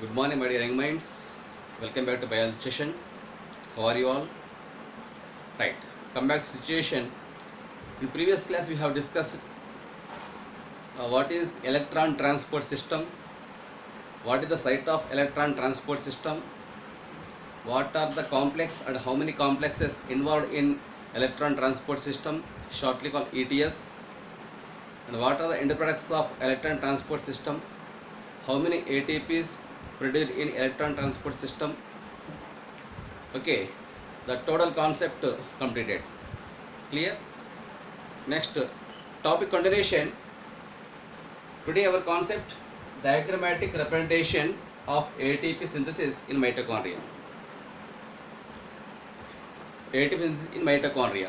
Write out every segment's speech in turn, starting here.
Good morning, my dear young minds. Welcome back to biology session. How are you all? Right. Come back to situation. In previous class, we have discussed what is electron transport system, what is the site of electron transport system, what are the complex and how many complexes involved in electron transport system, shortly called ETS, and what are the end products of electron transport system, how many ATPs produced in electron transport system. Okay, the total concept completed. Clear? Next topic continuation. Today our concept, diagrammatic representation of ATP synthesis in mitochondria. ATP synthesis in mitochondria.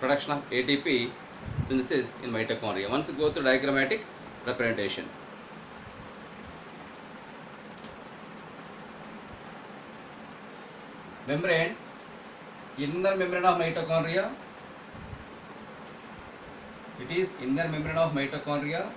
Production of ATP synthesis in mitochondria. Once you go through diagrammatic representation. Membrane, inner membrane of mitochondria. It is inner membrane of mitochondria.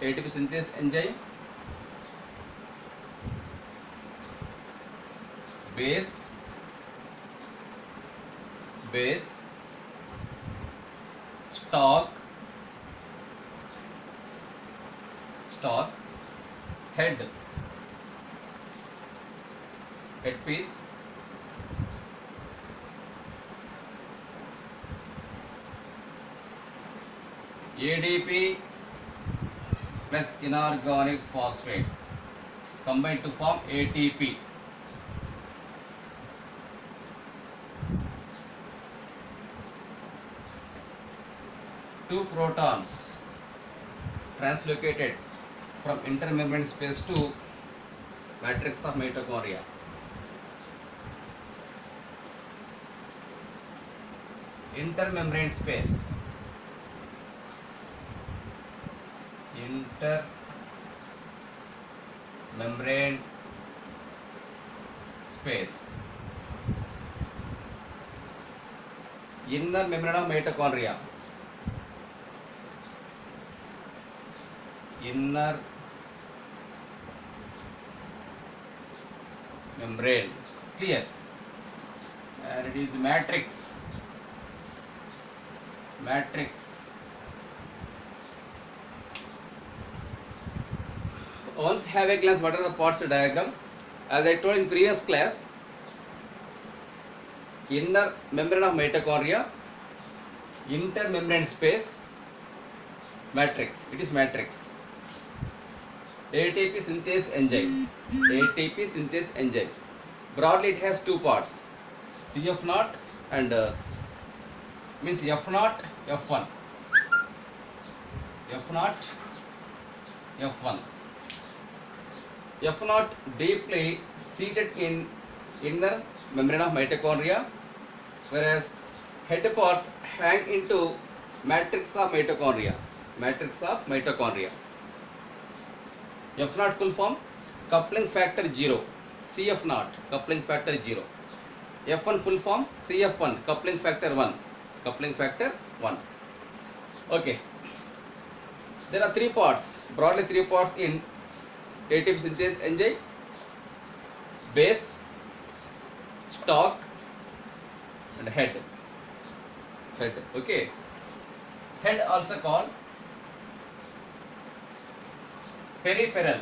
ATP synthase enzyme, base, stock, head piece, ADP plus inorganic phosphate combined to form ATP. Two protons translocated from intermembrane space to matrix of mitochondria. Intermembrane space. Intermembrane space. Inner membrane of mitochondria. Inner membrane. Clear? And it is matrix. Once have a glance what are the parts of diagram. As I told in previous class, inner membrane of mitochondria, intermembrane space, matrix. It is matrix. ATP synthase enzyme. Broadly it has two parts, CF0 and means F0, F1. F0 deeply seated in inner membrane of mitochondria, whereas head part hang into matrix of mitochondria. F0 full form, coupling factor 0. CF0, coupling factor 0. F1 full form, CF1, coupling factor 1. Okay. There are broadly three parts in ATP synthase enzyme: base, stock, and head. Okay. Head also called peripheral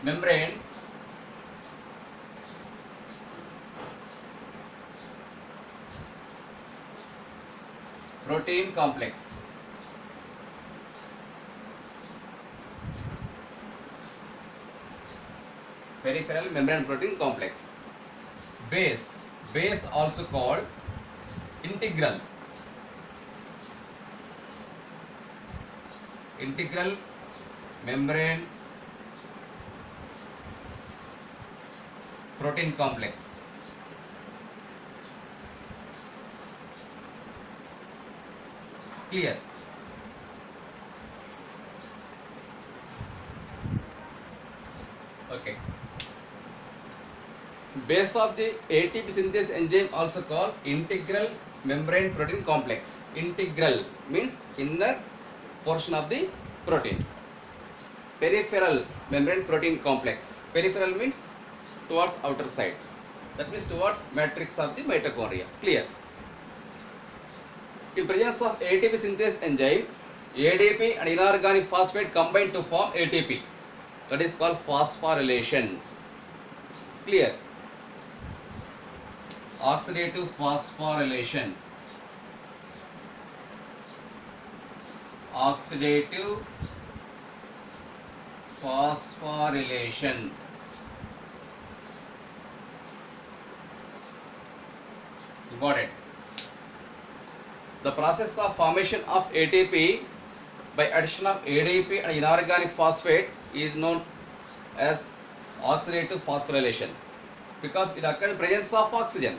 membrane protein complex. Peripheral membrane protein complex. Base base also called integral. Integral membrane protein complex. Clear? Okay. Base of the ATP synthase enzyme also called integral membrane protein complex. Integral means inner portion of the protein. Peripheral membrane protein complex. Peripheral means towards outer side. That means towards matrix of the mitochondria. Clear? In presence of ATP synthase enzyme, ADP and inorganic phosphate combine to form ATP. That is called phosphorylation. Clear? Oxidative phosphorylation. Oxidative phosphorylation. Important. The process of formation of ATP by addition of ADP and inorganic phosphate is known as oxidative phosphorylation because it occurs in presence of oxygen.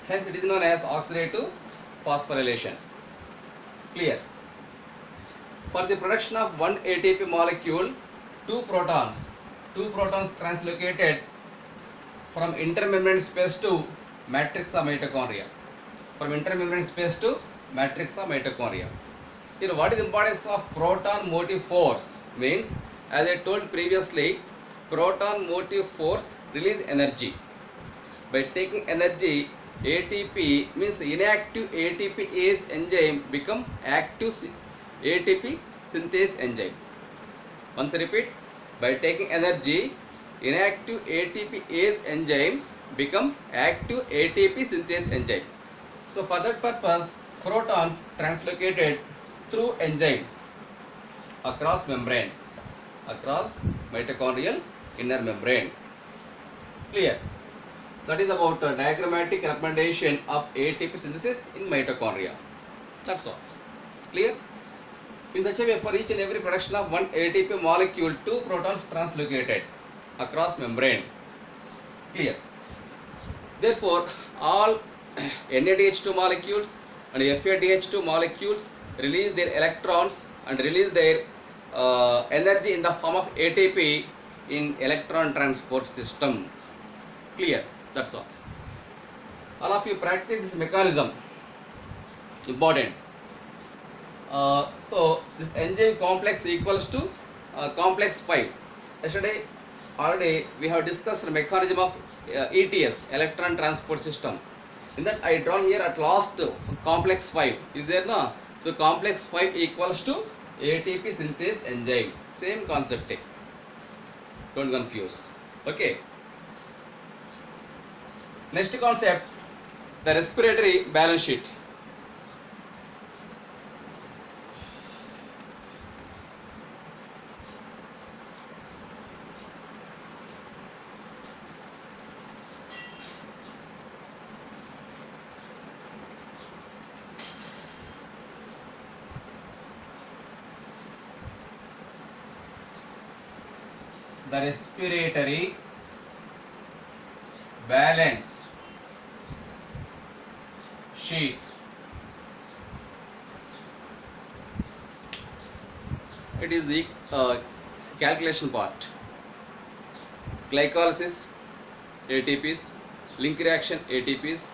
Hence it is known as oxidative phosphorylation. Clear? For the production of one ATP molecule, two protons translocated from intermembrane space to matrix of mitochondria. From intermembrane space to matrix of mitochondria. Here, what is the importance of proton motive force? Means, as I told previously, proton motive force release energy. By taking energy, ATP means inactive ATPase enzyme become active ATP synthase enzyme. Once I repeat, by taking energy, inactive ATPase enzyme become active ATP synthase enzyme. So for that purpose, protons translocated through enzyme across membrane, across mitochondrial inner membrane. Clear? That is about diagrammatic representation of ATP synthesis in mitochondria. That's all. Clear? In such a way, for each and every production of one ATP molecule, two protons translocated across membrane. Clear? Therefore, all NADH2 molecules and FADH2 molecules release their electrons and release their energy in the form of ATP in electron transport system. Clear? That's all. All of you practice this mechanism. Important. So this enzyme complex equals to complex 5. Yesterday already we have discussed the mechanism of ETS, electron transport system. In that I drawn here at last complex 5. Is there no? So complex 5 equals to ATP synthase enzyme. Same concept. Don't confuse. Okay. Next concept, the respiratory balance sheet. The respiratory balance sheet. It is the calculation part. Glycolysis ATPs, link reaction ATPs,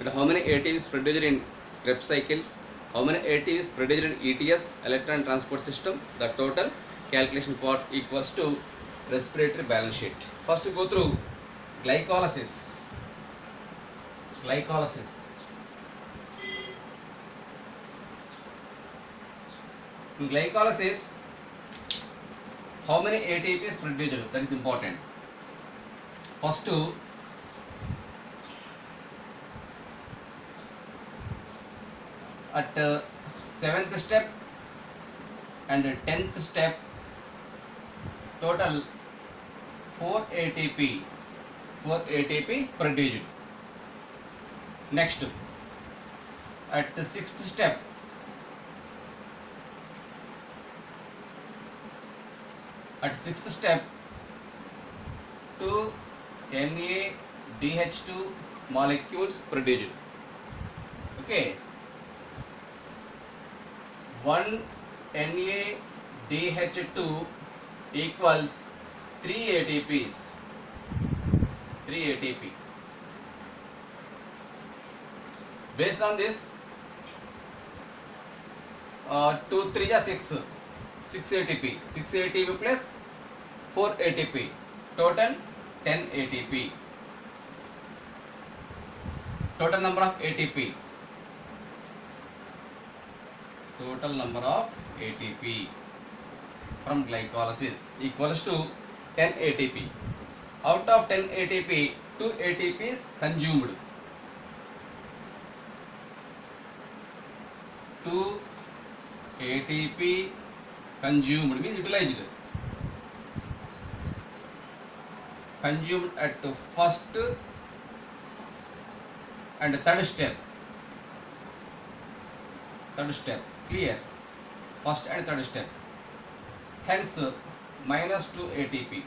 and how many ATPs produced in Krebs cycle, how many ATPs produced in ETS, electron transport system. The total calculation part equals to respiratory balance sheet. First go through glycolysis. Glycolysis. In glycolysis, how many ATPs produced? That is important. First to at 7th step and 10th step, total 4 ATP produced. Next, at the sixth step, two NADH2 molecules produced. Okay, one NADH2 equals 3 ATPs. 3 ATP. Based on this, 2 3 is 6 ATP. 6 ATP plus 4 ATP. Total 10 ATP. Total number of ATP. Total number of ATP from glycolysis equals to 10 ATP. Out of 10 ATP, 2 ATP is consumed. 2 ATP consumed means utilized. Consumed at the first and third step. Clear? First and third step. Hence, minus 2 ATP.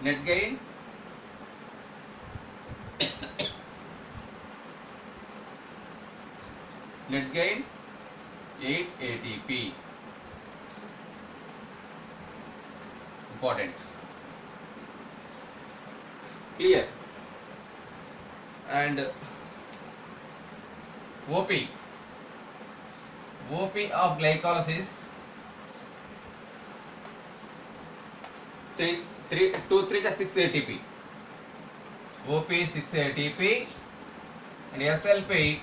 Net gain net gain 8 ATP. Important. Clear? And OP of glycolysis 2 3 is 6 ATP. OP 6 ATP and SLP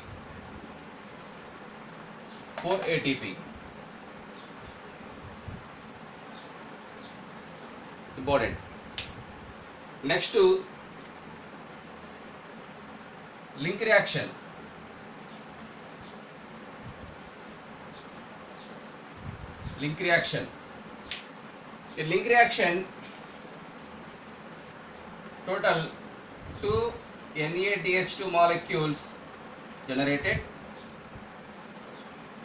4 ATP. Important. Next to link reaction. In link reaction, total 2 NADH2 molecules generated.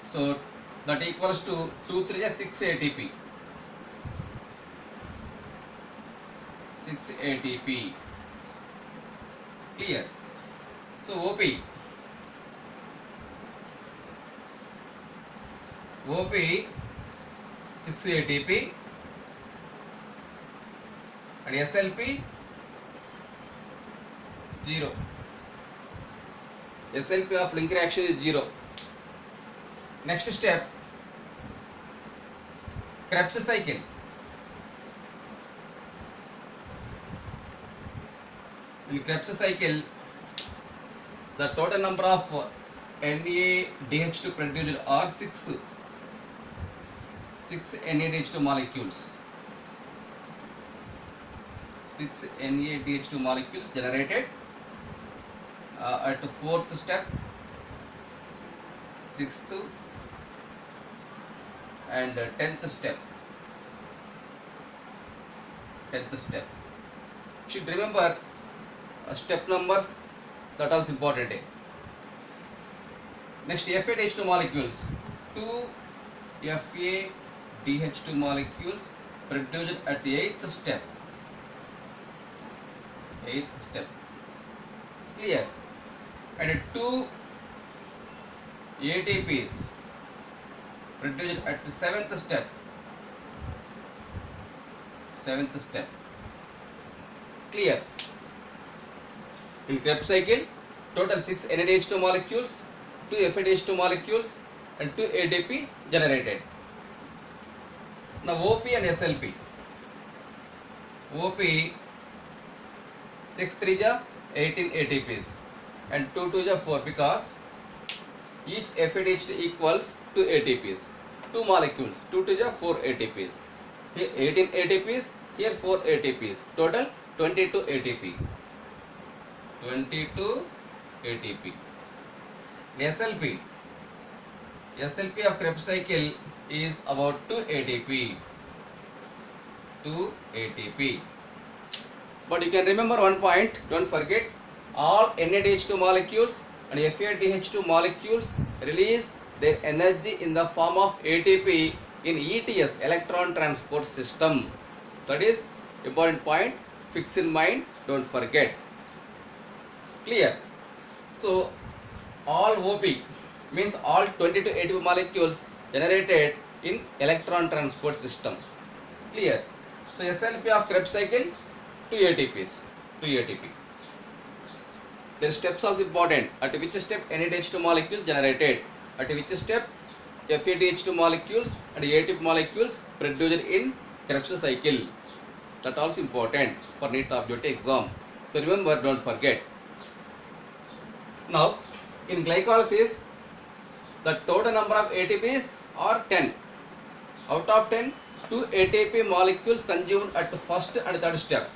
So that equals to 2 3 is 6 ATP. 6 ATP. Clear? So OP 6 ATP and SLP 0. SLP of link reaction is 0. Next step, Krebs cycle. In Krebs cycle, the total number of NADH2 produced are 6 NADH2 molecules. 6 NADH2 molecules generated at the fourth step, sixth and 10th step. Should remember step numbers, that also important. Next, FADH2 molecules. 2 FADH2 molecules produced at the 8th step. Clear? And 2 ATPs produced at the 7th step. Clear? In Krebs cycle, total 6 NADH2 molecules, 2 FADH2 molecules and 2 ATP generated. Now OP and SLP. OP 6 3 is 18 ATPs and 2 2 is 4 because each FADH2 equals 2 ATPs. 2 molecules, 2 2 is 4 ATPs. Here 18 ATPs, here 4 ATPs. Total 22 ATP. 22 ATP. SLP of Krebs cycle is about 2 ATP. But you can remember one point, don't forget, all NADH2 molecules and FADH2 molecules release their energy in the form of ATP in ETS, electron transport system. That is important point. Fix in mind, don't forget. Clear? So all OP means all 22 ATP molecules generated in electron transport system. Clear? So SLP of Krebs cycle 2 ATPs, 2 ATP. Their steps are important. At which step NADH2 molecules generated? At which step FADH2 molecules and ATP molecules produced in Krebs cycle? That also important for NEET objective exam. So remember, don't forget. Now in glycolysis, the total number of ATPs are 10. Out of 10, 2 ATP molecules consumed at the first and third step.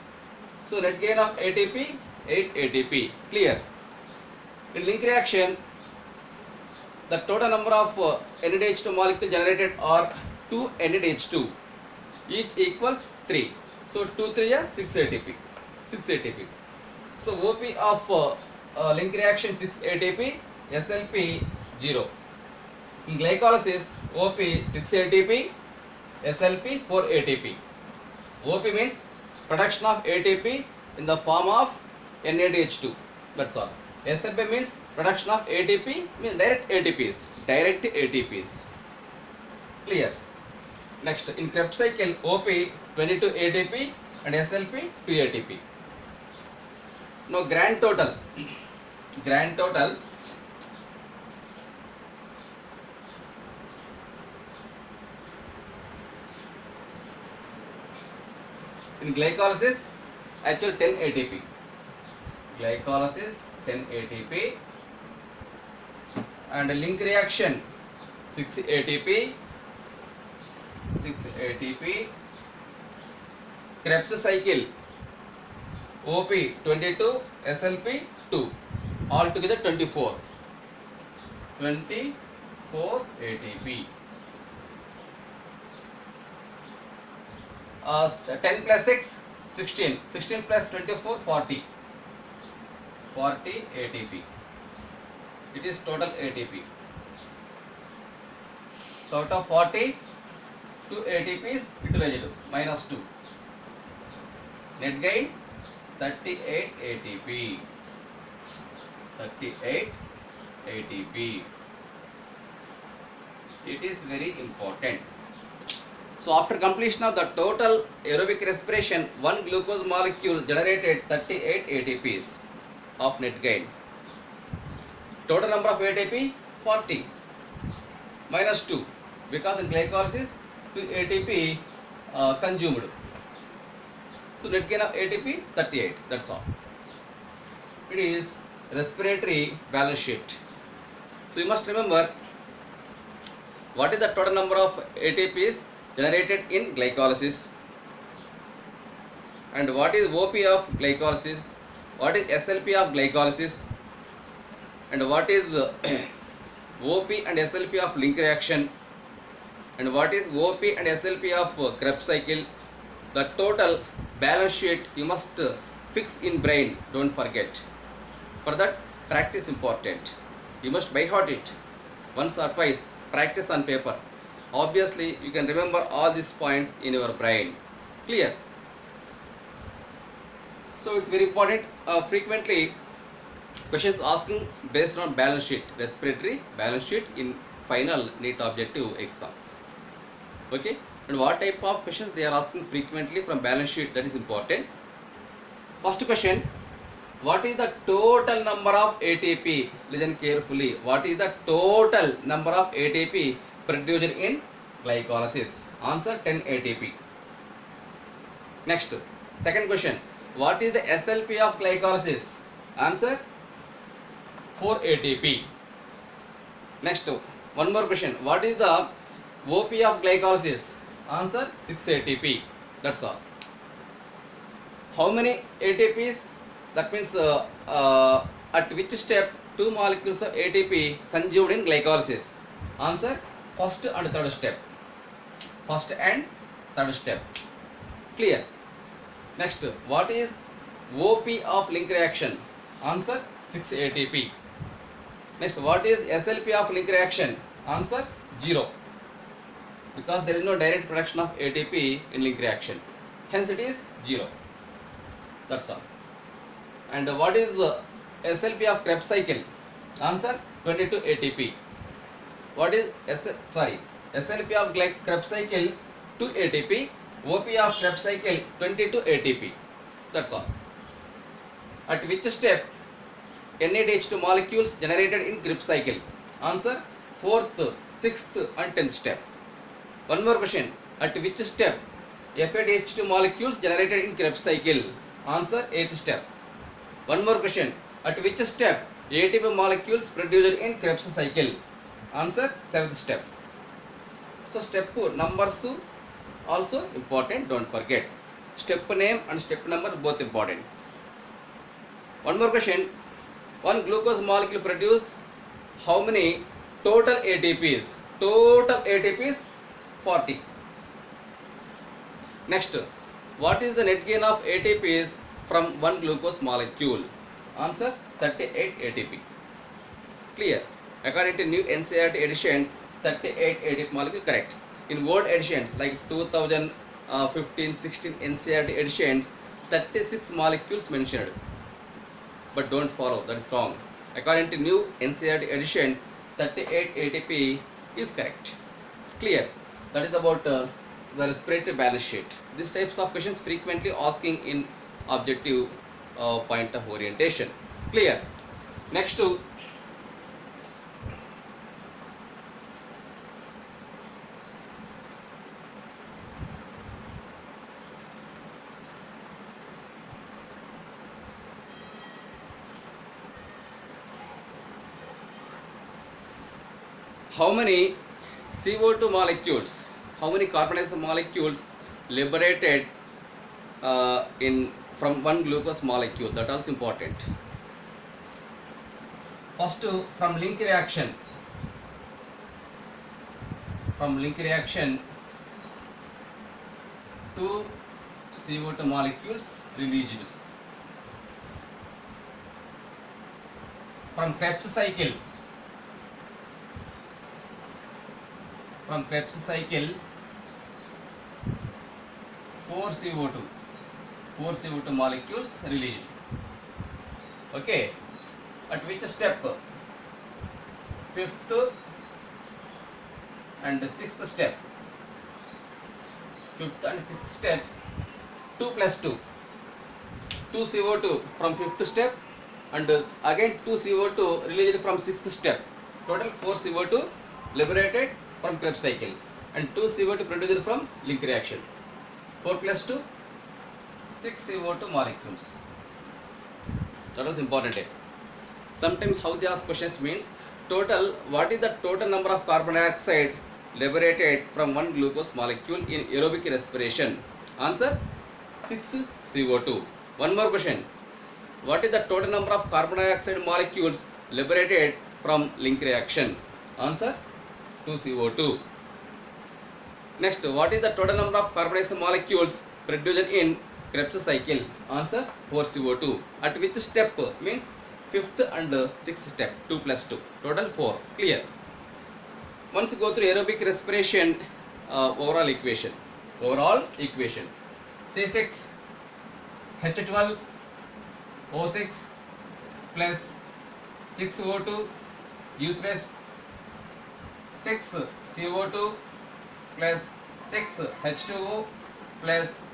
So net gain of ATP, 8 ATP. Clear? In link reaction, the total number of NADH2 molecules generated are 2 NADH2. Each equals 3. So 2 3 are 6 ATP. 6 ATP. So OP of link reaction 6 ATP, SLP 0. In glycolysis, OP 6 ATP, SLP 4 ATP. OP means production of ATP in the form of NADH2. That's all. SLP means production of ATP, means direct ATPs. Direct ATPs. Clear? Next, in Krebs cycle, OP 22 ATP and SLP 2 ATP. Now grand total. Grand total. In glycolysis, actually 10 ATP. Glycolysis 10 ATP and link reaction 6 ATP. 6 ATP. Krebs cycle OP 22, SLP 2. Altogether 24. 24 ATP. 10 plus 6, 16. 16 plus 24, 40. 40 ATP. It is total ATP. So out of 40, 2 ATPs utilized, minus 2. Net gain 38 ATP. 38 ATP. It is very important. So after completion of the total aerobic respiration, one glucose molecule generated 38 ATPs of net gain. Total number of ATP 40 minus 2 because in glycolysis 2 ATP consumed. So net gain of ATP 38. That's all. It is respiratory balance sheet. So you must remember what is the total number of ATPs generated in glycolysis and what is OP of glycolysis, what is SLP of glycolysis and what is OP and SLP of link reaction and what is OP and SLP of Krebs cycle. The total balance sheet you must fix in brain, don't forget. For that, practice important. You must by heart it once or twice, practice on paper. Obviously you can remember all these points in your brain. Clear? So it's very important. Frequently questions asking based on balance sheet, respiratory balance sheet in final NEET objective exam. Okay, and what type of questions they are asking frequently from balance sheet, that is important. First question, what is the total number of ATP? Listen carefully. What is the total number of ATP produced in glycolysis? Answer 10 ATP. Next, second question, what is the SLP of glycolysis? Answer 4 ATP. Next, one more question, what is the OP of glycolysis? Answer 6 ATP. That's all. How many ATPs? That means at which step 2 molecules of ATP consumed in glycolysis? Answer first and third step. First and third step. Clear? Next, what is OP of link reaction? Answer 6 ATP. Next, what is SLP of link reaction? Answer 0, because there is no direct production of ATP in link reaction. Hence it is 0. That's all. And what is SLP of Krebs cycle? Answer 22 ATP. What is SLP of Krebs cycle 2 ATP, OP of Krebs cycle 22 ATP. That's all. At which step NADH2 molecules generated in Krebs cycle? Answer 4th, 6th and 10th step. One more question. At which step FADH2 molecules generated in Krebs cycle? Answer 8th step. One more question. At which step ATP molecules produced in Krebs cycle? Answer 7th step. So step numbers also important, don't forget. Step name and step number both important. One more question. One glucose molecule produced how many total ATPs? Total ATPs 40. Next, what is the net gain of ATPs from one glucose molecule? Answer 38 ATP. Clear? According to new NCERT edition, 38 ATP molecule correct. In old editions like 2015, 16 NCERT editions, 36 molecules mentioned. But don't follow, that is wrong. According to new NCERT edition, 38 ATP is correct. Clear? That is about the respiratory balance sheet. These types of questions frequently asking in objective point of orientation. Clear? Next to how many CO2 molecules, how many carbon dioxide molecules liberated from one glucose molecule? That also important. First, from link reaction, 2 CO2 molecules released. From Krebs cycle, 4 CO2 molecules released. Okay. At which step? 5th and 6th step. 5th and 6th step. 2 plus 2. 2 CO2 from 5th step and again 2 CO2 released from 6th step. Total 4 CO2 liberated from Krebs cycle and 2 CO2 produced from link reaction. 4 plus 2, 6 CO2 molecules. That was important. Sometimes how they ask questions means total, what is the total number of carbon dioxide liberated from one glucose molecule in aerobic respiration? Answer 6 CO2. One more question. What is the total number of carbon dioxide molecules liberated from link reaction? Answer 2 CO2. Next, what is the total number of carbon dioxide molecules produced in Krebs cycle? Answer 4 CO2. At which step? Means 5th and 6th step. 2 plus 2. Total 4. Clear? Once you go through aerobic respiration overall equation. C6 H12 O6 plus 6 O2 useless 6 CO2 plus 6 H2O plus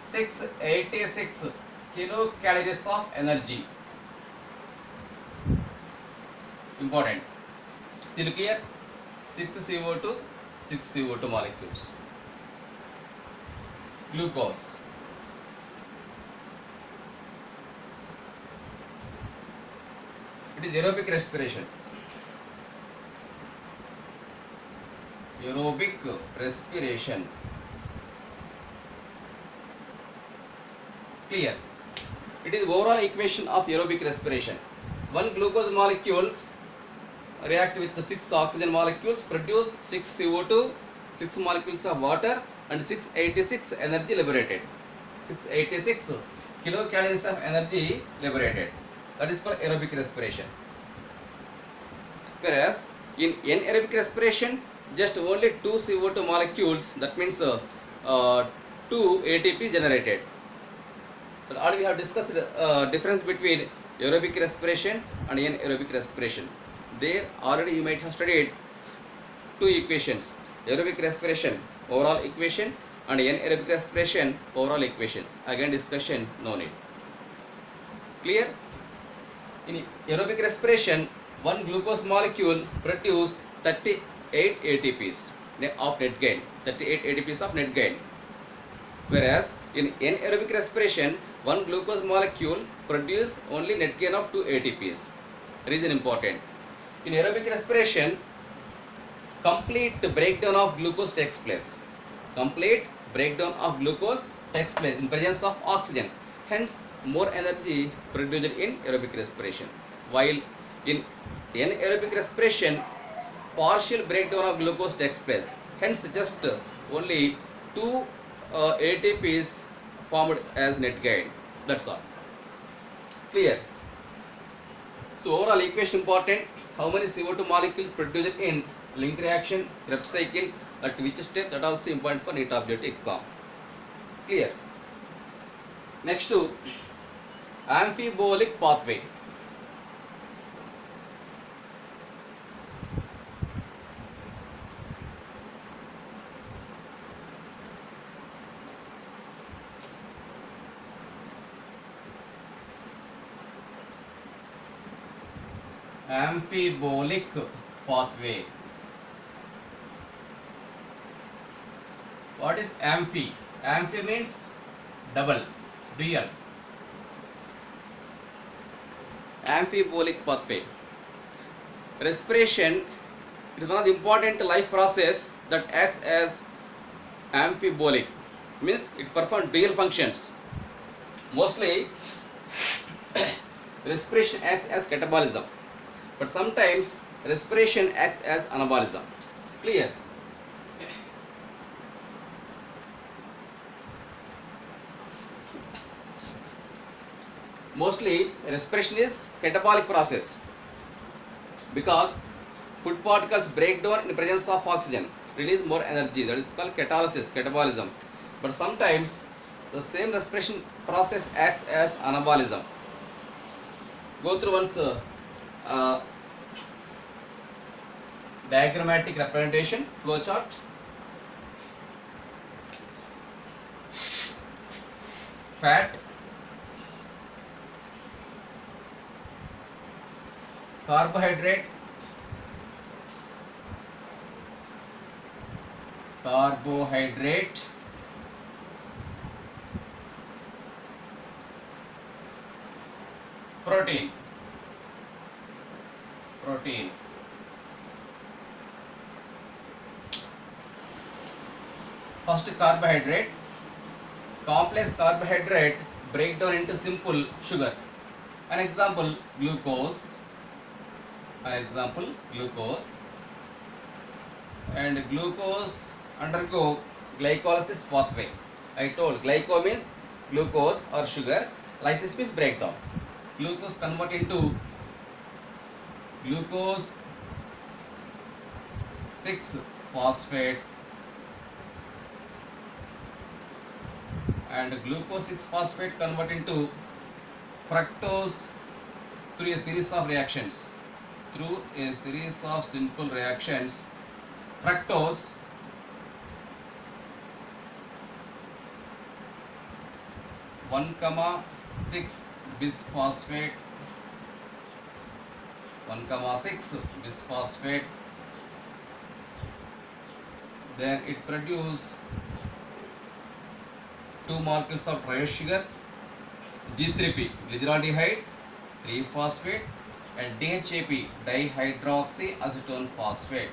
686 kilocalories of energy. Important. See, look here, 6 CO2 molecules. Glucose. It is aerobic respiration. Clear? It is overall equation of aerobic respiration. One glucose molecule react with the 6 oxygen molecules, produce 6 CO2, 6 molecules of water and 686 energy liberated. 686 kilocalories of energy liberated. That is called aerobic respiration. Whereas in anaerobic respiration, just only two CO2 molecules, that means 2 ATP generated. But already we have discussed difference between aerobic respiration and anaerobic respiration. There already you might have studied two equations: aerobic respiration overall equation and anaerobic respiration overall equation. Again discussion no need. Clear? In aerobic respiration, one glucose molecule produces 38 ATPs of net gain. 38 ATPs of net gain. Whereas in anaerobic respiration, one glucose molecule produces only net gain of 2 ATPs. Reason important. In aerobic respiration, complete breakdown of glucose takes place. Complete breakdown of glucose takes place in presence of oxygen. Hence, more energy produced in aerobic respiration. While in anaerobic respiration, partial breakdown of glucose takes place. Hence, just only 2 ATPs formed as net gain. That's all. Clear? So overall equation important. How many CO2 molecules produced in link reaction, Krebs cycle, at which step, that also important for NEET objective exam. Clear? Next to amphibolic pathway. Amphibolic pathway. What is amphi? Amphi means double, dual. Amphibolic pathway. Respiration, it is one of the important life process that acts as amphibolic. Means it performs dual functions. Mostly respiration acts as catabolism, but sometimes respiration acts as anabolism. Clear? Mostly respiration is catabolic process because food particles break down in the presence of oxygen, release more energy. That is called catalysis, catabolism. But sometimes the same respiration process acts as anabolism. Go through once diagrammatic representation, flow chart. Fat, carbohydrate, protein. First, carbohydrate. Complex carbohydrate break down into simple sugars. An example, glucose. And glucose undergo glycolysis pathway. I told glyco means glucose or sugar, lysis means breakdown. Glucose convert into glucose 6-phosphate and glucose 6-phosphate convert into fructose through a series of reactions. Through a series of simple reactions, fructose (1, 6) bisphosphate, 1,6 bisphosphate, then it produce 2 molecules of triose G3P, glyceraldehyde, 3-phosphate, and DHAP, dihydroxyacetone phosphate.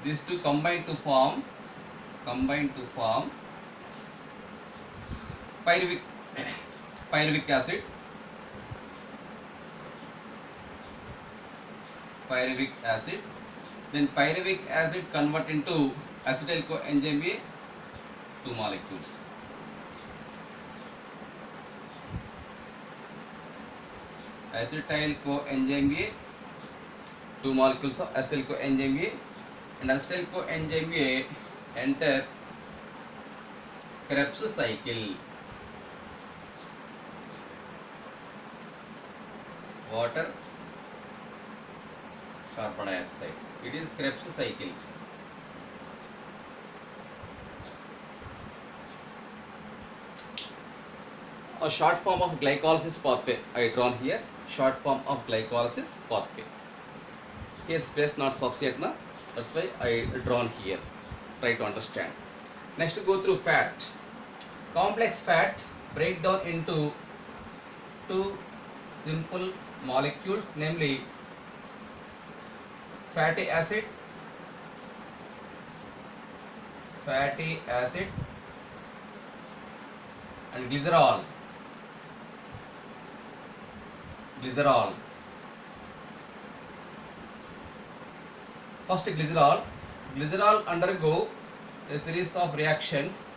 These two combine to form pyruvic acid. Then pyruvic acid convert into acetyl coenzyme A, 2 molecules. acetyl coenzyme A, two molecules of acetyl coenzyme A, and acetyl coenzyme A enter Krebs cycle. Water, carbon dioxide. It is Krebs cycle. A short form of glycolysis pathway I drawn here. Short form of glycolysis pathway. Here space not sufficient na. That's why I drawn here. Try to understand. Next go through fat. Complex fat break down into two simple molecules, namely fatty acid and glycerol. First glycerol undergo a series of reactions.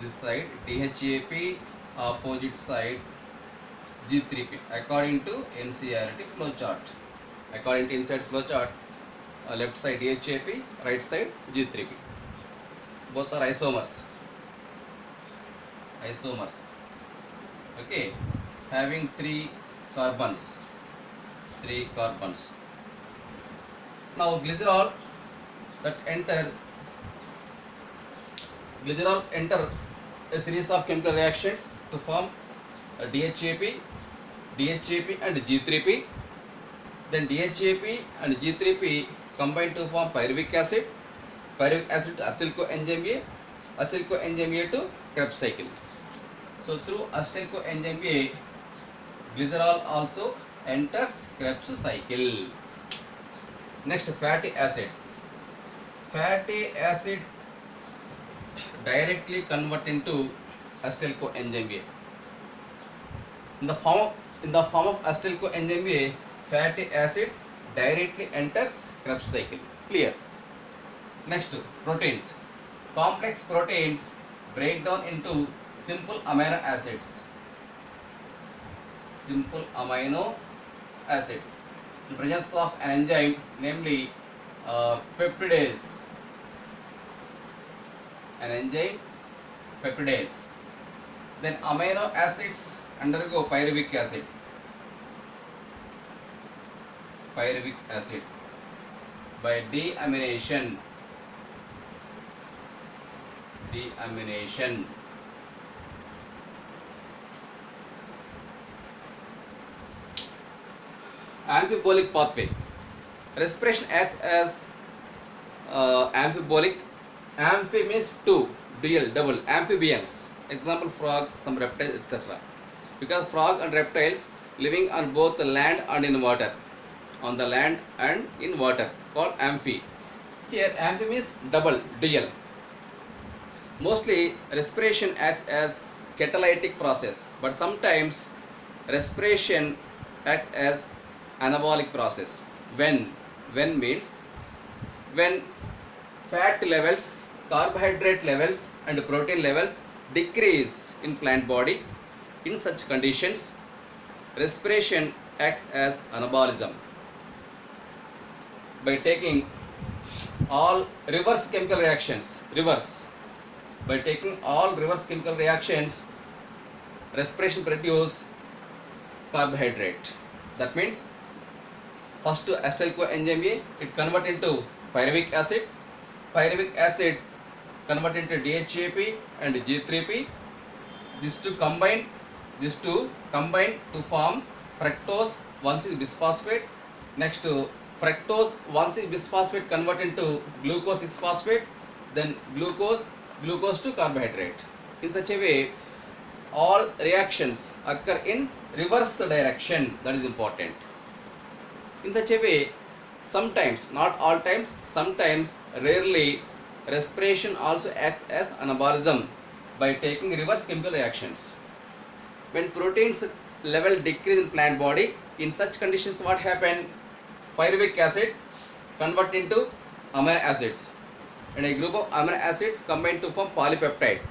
This side DHAP, opposite side G3P, according to NCERT flow chart. According to inside flow chart, left side DHAP, right side G3P. Both are isomers. Okay, having three carbons. Now glycerol enter a series of chemical reactions to form DHAP and G3P. Then DHAP and G3P combine to form pyruvic acid to acetyl coenzyme A to Krebs cycle. So through acetyl coenzyme A, glycerol also enters Krebs cycle. Next, fatty acid directly convert into acetyl coenzyme A. In the form of acetyl coenzyme A, fatty acid directly enters Krebs cycle. Clear? Next, proteins. Complex proteins break down into simple amino acids. In presence of an enzyme, namely peptidase. Then amino acids undergo pyruvic acid by deamination. Amphibolic pathway. Respiration acts as amphibolic. Amphi means two, dual, double, amphibians. Example, frog, some reptiles, etc. Because frog and reptiles living on both the land and in water. On the land and in water, called amphi. Here amphi means double, dual. Mostly respiration acts as catalytic process, but sometimes respiration acts as anabolic process. When means when fat levels, carbohydrate levels and protein levels decrease in plant body. In such conditions, respiration acts as anabolism by taking all reverse chemical reactions. By taking all reverse chemical reactions, respiration produce carbohydrate. That means first acetyl coenzyme A, it convert into pyruvic acid. Pyruvic acid convert into DHAP and G3P. These two combine to form fructose 1,6-bisphosphate. Next to fructose 1,6-bisphosphate convert into glucose 6-phosphate. Then glucose to carbohydrate. In such a way, all reactions occur in reverse direction. That is important. In such a way, sometimes, not all times, sometimes, rarely, respiration also acts as anabolism by taking reverse chemical reactions. When proteins level decrease in plant body, in such conditions what happen? Pyruvic acid convert into amino acids. and a group of amino acids combine to form polypeptide,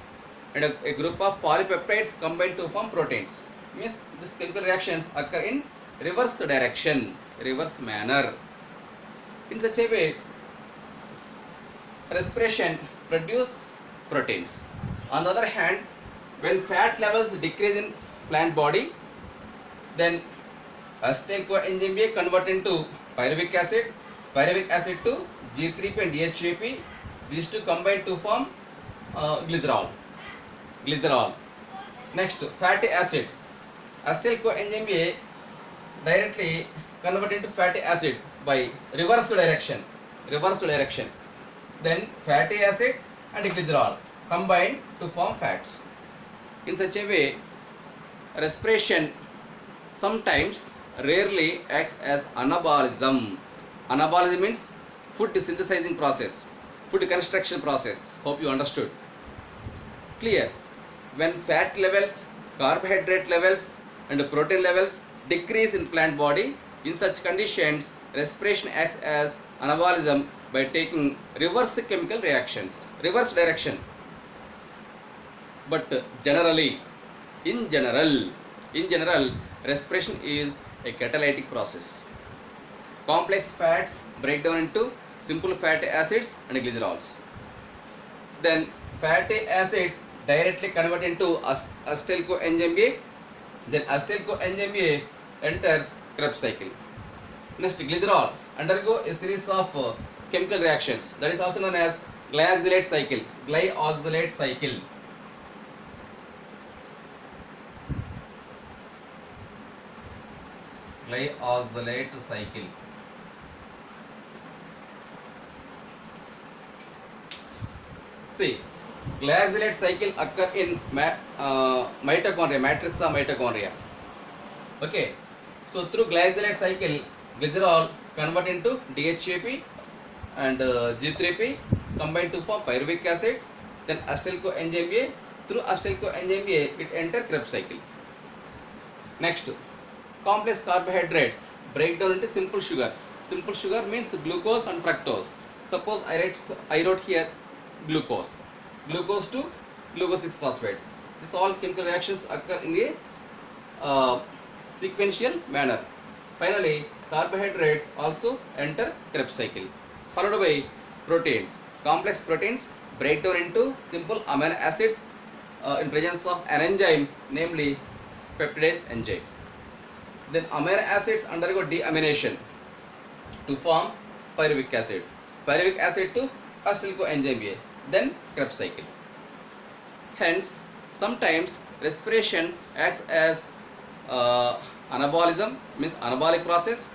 and a group of polypeptides combine to form proteins. Means these chemical reactions occur in reverse direction, reverse manner. In such a way, respiration produce proteins. On the other hand, when fat levels decrease in plant body, then acetyl coenzyme A convert into pyruvic acid to G3P and DHAP. These two combine to form glycerol. Next, fatty acid. Acetyl coenzyme A directly convert into fatty acid by reverse direction. Then fatty acid and glycerol combine to form fats. In such a way, respiration sometimes rarely acts as anabolism. Anabolism means food synthesizing process, food construction process. Hope you understood. Clear? When fat levels, carbohydrate levels and protein levels decrease in plant body, in such conditions, respiration acts as anabolism by taking reverse chemical reactions, reverse direction. But in general, respiration is a catalytic process. Complex fats break down into simple fatty acids and glycerols. Then fatty acid directly convert into acetyl coenzyme A. Then acetyl coenzyme A enters Krebs cycle. Next, glycerol undergo a series of chemical reactions, that is also known as glyoxylate cycle. Glyoxylate cycle. See, glyoxylate cycle occur in mitochondria, matrix of mitochondria. Okay, so through glyoxylate cycle, glycerol convert into DHAP and G3P combine to form pyruvic acid. Then acetyl coenzyme A. Through acetyl coenzyme A, it enters Krebs cycle. Next, complex carbohydrates break down into simple sugars. Simple sugar means glucose and fructose. Suppose I wrote here glucose to glucose 6-phosphate. This all chemical reactions occur in a sequential manner. Finally, carbohydrates also enter Krebs cycle, followed by proteins. Complex proteins break down into simple amino acids in presence of an enzyme, namely peptidase enzyme. Then amino acids undergo deamination to form pyruvic acid. Pyruvic acid to acetyl coenzyme A. Then Krebs cycle. Hence, sometimes respiration acts as anabolism, means anabolic process.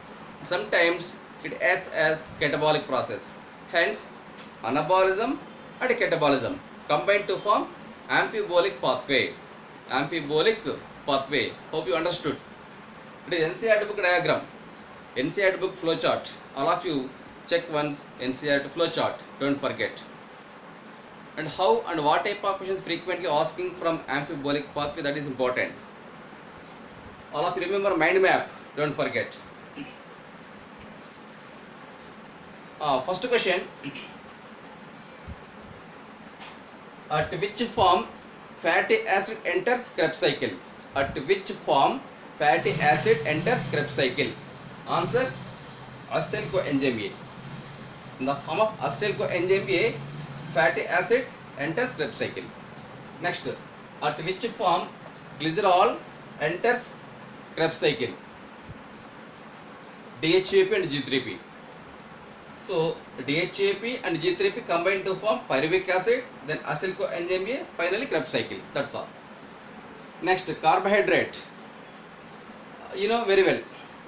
Sometimes it acts as catabolic process. Hence, anabolism and catabolism combine to form amphibolic pathway. Hope you understood. It is NCERT book diagram, NCERT book flowchart. All of you check once NCERT flowchart. Don't forget. And how and what type of questions frequently asking from amphibolic pathway, that is important. All of you remember mind map. Don't forget. First question. At which form fatty acid enters Krebs cycle? At which form fatty acid enters Krebs cycle? Answer, acetyl coenzyme A. In the form of acetyl coenzyme A, fatty acid enters Krebs cycle. Next, at which form glycerol enters Krebs cycle? DHAP and G3P. So DHAP and G3P combine to form pyruvic acid, then acetyl coenzyme A, finally Krebs cycle. That's all. Next, carbohydrate. You know very well,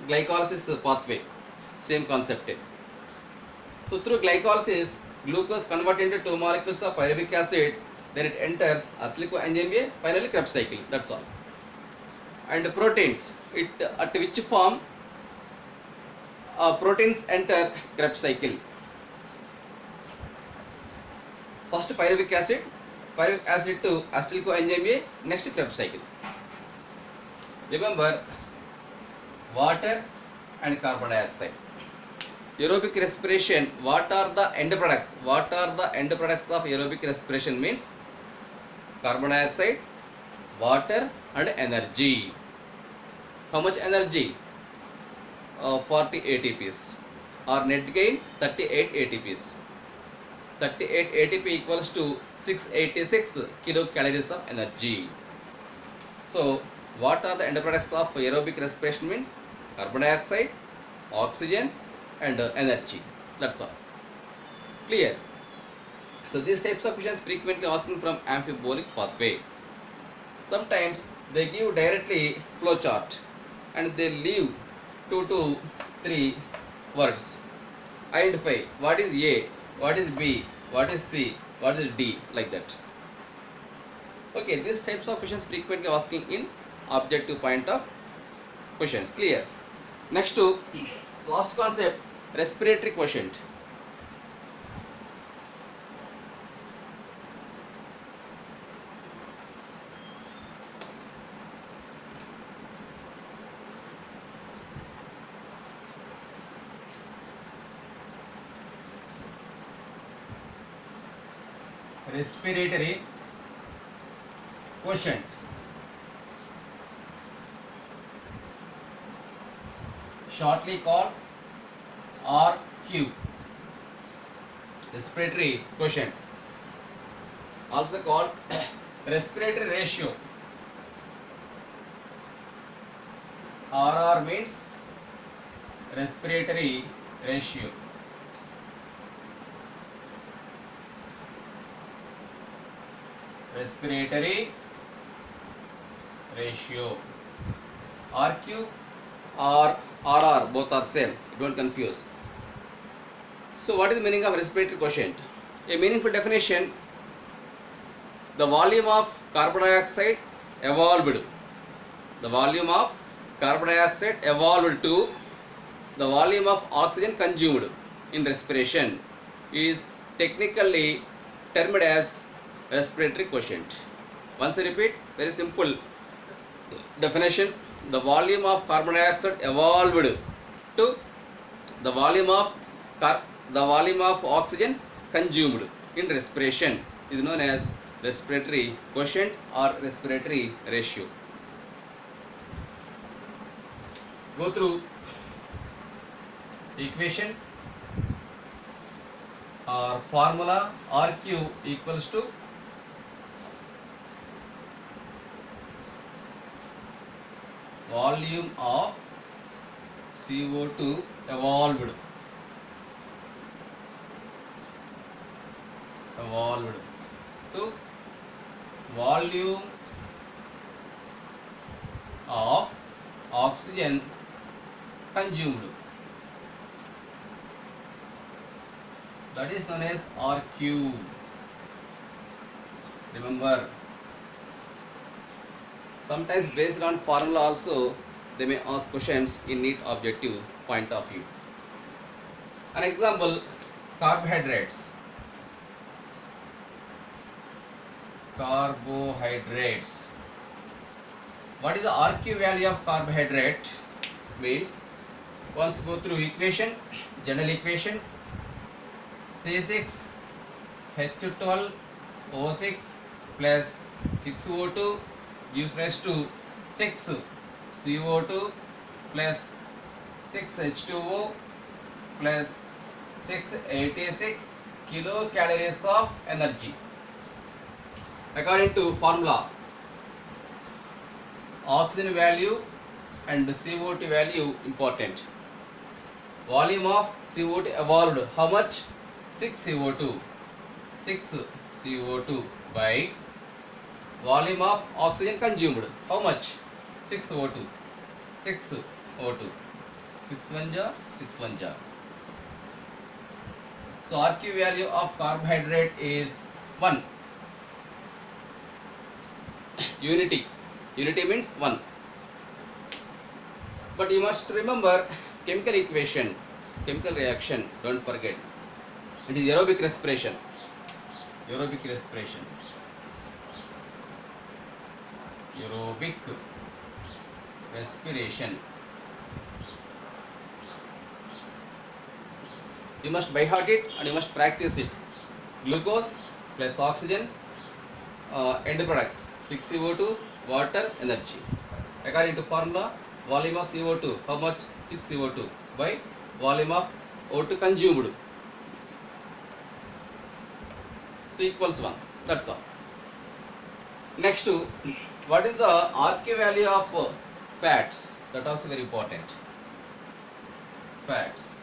glycolysis pathway, same concept. So through glycolysis, glucose convert into 2 molecules of pyruvic acid, then it enters acetyl coenzyme A, finally Krebs cycle. That's all. And proteins, at which form proteins enter Krebs cycle? First pyruvic acid to acetyl coenzyme A, next Krebs cycle. Remember, water and carbon dioxide. Aerobic respiration, what are the end products? What are the end products of aerobic respiration? Means carbon dioxide, water and energy. How much energy? 40 ATPs, or net gain 38 ATPs. 38 ATP equals to 686 kilocalories of energy. So what are the end products of aerobic respiration? Means carbon dioxide, oxygen and energy. That's all. Clear? So these types of questions frequently asking from amphibolic pathway. Sometimes they give directly flow chart and they leave 2 to 3 words. Identify what is A, what is B, what is C, what is D, like that. Okay, these types of questions frequently asking in objective point of questions. Clear? Next to last concept, respiratory quotient. Respiratory quotient. Shortly called RQ. Respiratory quotient. Also called respiratory ratio. RR means respiratory ratio. Respiratory ratio. RQ or RR, both are same. Don't confuse. So what is the meaning of respiratory quotient? A meaningful definition: the volume of carbon dioxide evolved. The volume of carbon dioxide evolved to the volume of oxygen consumed in respiration is technically termed as respiratory quotient. Once I repeat, very simple definition: the volume of carbon dioxide evolved to the volume of oxygen consumed in respiration is known as respiratory quotient or respiratory ratio. Go through equation or formula. RQ equals to volume of CO2 evolved to volume of oxygen consumed. That is known as RQ. Remember, sometimes based on formula also they may ask questions in neat objective point of view. An example: carbohydrates. Carbohydrates. What is the RQ value of carbohydrate? Means, once go through equation, general equation: C6H12O6 plus 6O2 gives rise to 6CO2 plus 6H2O plus 686 kilocalories of energy. According to formula, oxygen value and CO2 value important. Volume of CO2 evolved, how much? 6 CO2 by volume of oxygen consumed, how much? 6 O2 6 O2 6 1 jar 6 1 jar. So RQ value of carbohydrate is 1. Unity means 1. But you must remember chemical equation, chemical reaction, don't forget. It is aerobic respiration. Aerobic respiration. Aerobic respiration. You must by heart it and you must practice it. Glucose plus oxygen, end products 6CO2, water, energy. According to formula, volume of CO2, how much? 6CO2 by volume of O2 consumed. So equals 1. That's all. Next, what is the RQ value of fats? That also very important. Fats.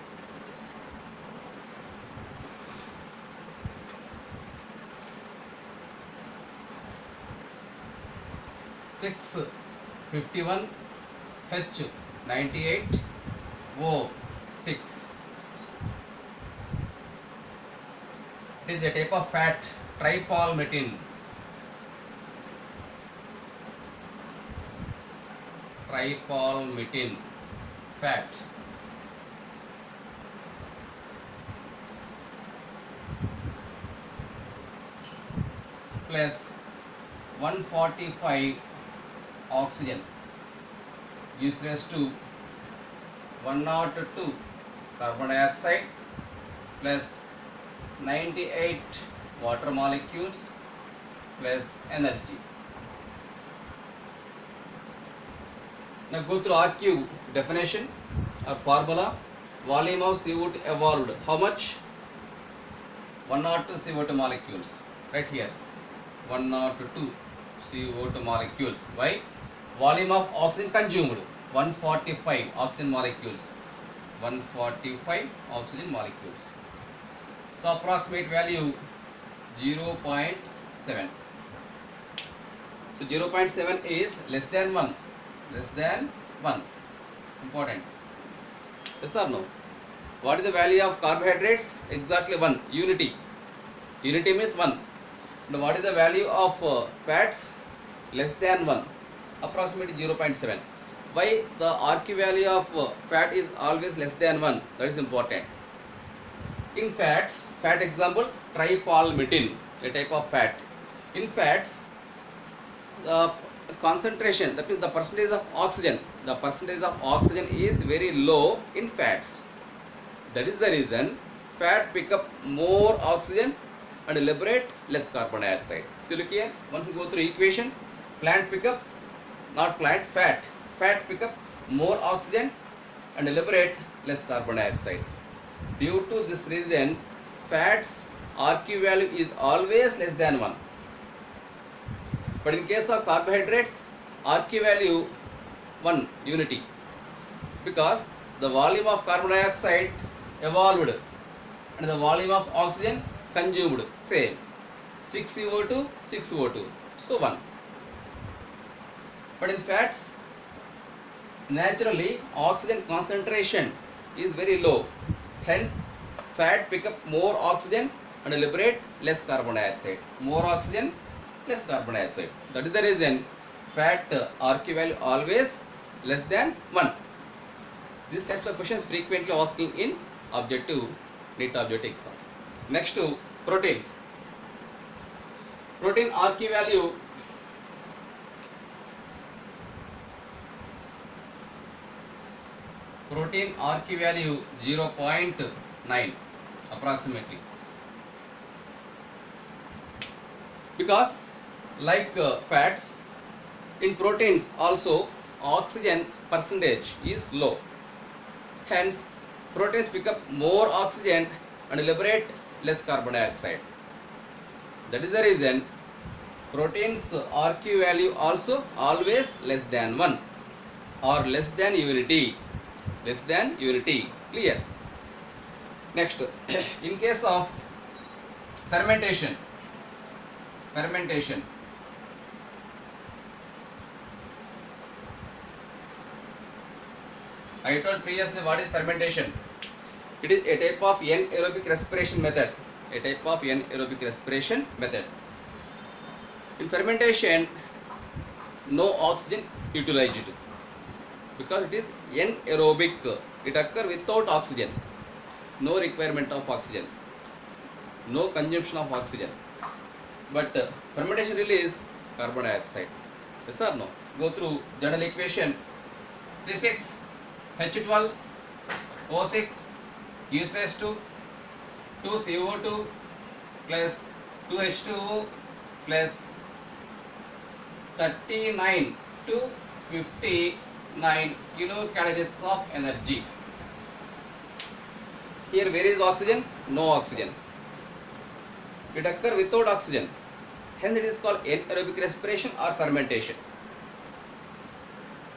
Six 51 H 98 O 6. It is a type of fat, tripalmitin. Tripalmitin fat. Plus 145 oxygen gives rise to 102 carbon dioxide plus 98 water molecules plus energy. Now go through RQ definition or formula. Volume of CO2 evolved. How much? 102 CO2 molecules. Right here. 102 CO2 molecules. Why? Volume of oxygen consumed. 145 oxygen molecules. 145 oxygen molecules. So approximate value 0.7. So 0.7 is less than 1. Less than 1. Important. Yes or no? What is the value of carbohydrates? Exactly 1. Unity. Unity means 1. Now what is the value of fats? Less than 1. Approximately 0.7. Why the RQ value of fat is always less than 1? That is important. In fats, fat example, tripalmitin, a type of fat. In fats, the concentration, that means the percentage of oxygen is very low in fats. That is the reason fat pick up more oxygen and liberate less carbon dioxide. See, look here, once you go through equation, plant pick up, not plant, fat pick up more oxygen and liberate less carbon dioxide. Due to this reason, fats RQ value is always less than 1. But in case of carbohydrates, RQ value 1, unity. Because the volume of carbon dioxide evolved and the volume of oxygen consumed, same. 6 CO2, 6 O2. So 1. But in fats, naturally oxygen concentration is very low. Hence, fat pick up more oxygen and liberate less carbon dioxide. More oxygen, less carbon dioxide. That is the reason fat RQ value always less than 1. These types of questions frequently asking in objective, NEET objective exam. Next to proteins. Protein RQ value protein RQ value 0.9 approximately. Because like fats, in proteins also oxygen percentage is low. Hence, proteins pick up more oxygen and liberate less carbon dioxide. That is the reason proteins RQ value also always less than 1 or less than unity. Less than unity. Clear? Next, in case of fermentation. I told previously what is fermentation. It is a type of anaerobic respiration method. In fermentation, no oxygen utilized because it is anaerobic. It occurs without oxygen. No requirement of oxygen. No consumption of oxygen. But fermentation release carbon dioxide. Yes or no? Go through general equation. C6H12O6 gives rise to 2CO2 plus 2H2O plus 39 to 59 kilocalories of energy. Here where is oxygen? No oxygen. It occurs without oxygen. Hence it is called anaerobic respiration or fermentation.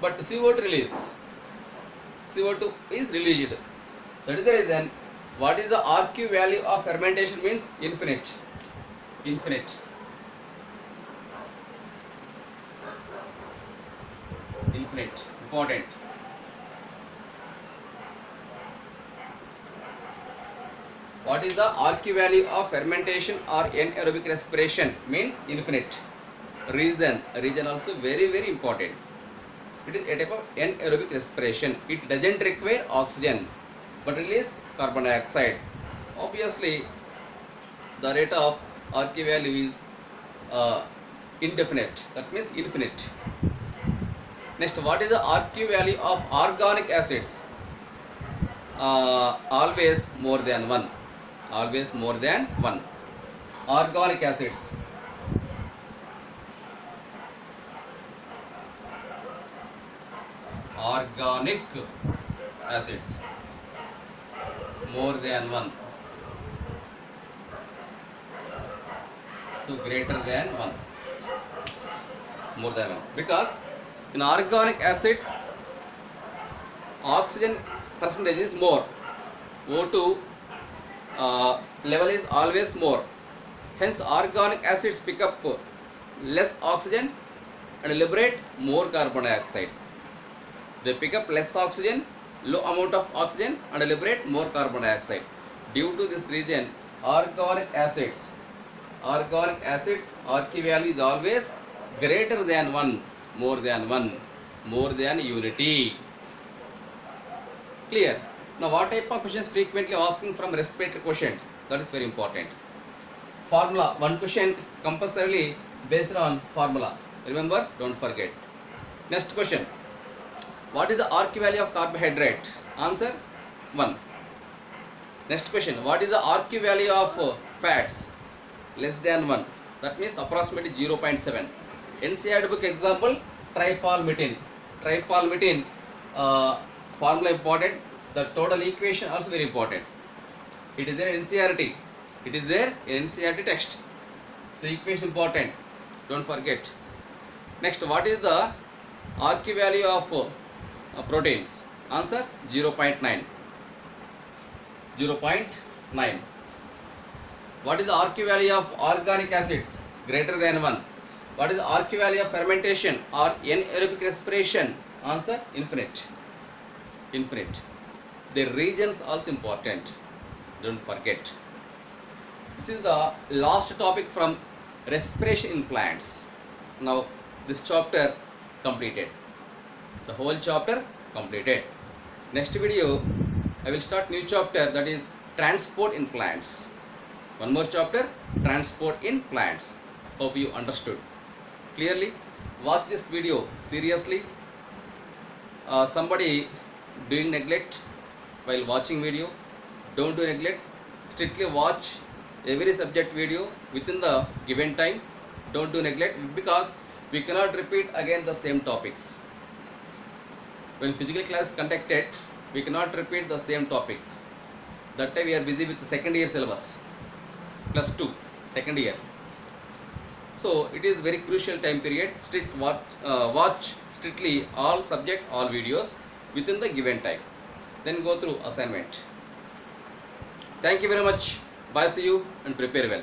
But CO2 release. CO2 is released. That is the reason. What is the RQ value of fermentation means? Infinite. Infinite. Infinite. Important. What is the RQ value of fermentation or anaerobic respiration means? Infinite. Reason also very important. It is a type of anaerobic respiration. It doesn't require oxygen but release carbon dioxide. Obviously the rate of RQ value is indefinite, that means infinite. Next, what is the RQ value of organic acids? Always more than 1. Always more than 1. Organic acids. Organic acids more than 1. So greater than 1. More than 1. Because in organic acids, oxygen percentage is more. O2 level is always more. Hence organic acids pick up less oxygen and liberate more carbon dioxide. They pick up less oxygen, low amount of oxygen and liberate more carbon dioxide. Due to this reason, organic acids RQ value is always greater than 1, more than 1, more than unity. Clear? Now what type of questions frequently asking from respiratory quotient? That is very important. Formula, one question compulsorily based on formula. Remember, don't forget. Next question. What is the RQ value of carbohydrate? Answer 1. Next question. What is the RQ value of fats? Less than 1. That means approximately 0.7. NCERT book example, tripalmitin. Tripalmitin formula important. The total equation also very important. It is there in NCERT. It is there in NCERT text. So equation important. Don't forget. Next, what is the RQ value of proteins? Answer 0.9. 0.9. What is the RQ value of organic acids? Greater than 1. What is the RQ value of fermentation or anaerobic respiration? Answer infinite. Infinite. The regions also important. Don't forget. This is the last topic from respiration in plants. Now this chapter completed. The whole chapter completed. Next video I will start new chapter, that is transport in plants. One more chapter, transport in plants. Hope you understood clearly. Watch this video seriously. Somebody doing neglect while watching video, don't do neglect. Strictly watch every subject video within the given time. Don't do neglect, because we cannot repeat again the same topics. When physical class is conducted, we cannot repeat the same topics. That time we are busy with the second year syllabus, plus 2, second year. So it is very crucial time period. Watch strictly all subject, all videos within the given time. Then go through assignment. Thank you very much. Bye, see you and prepare well.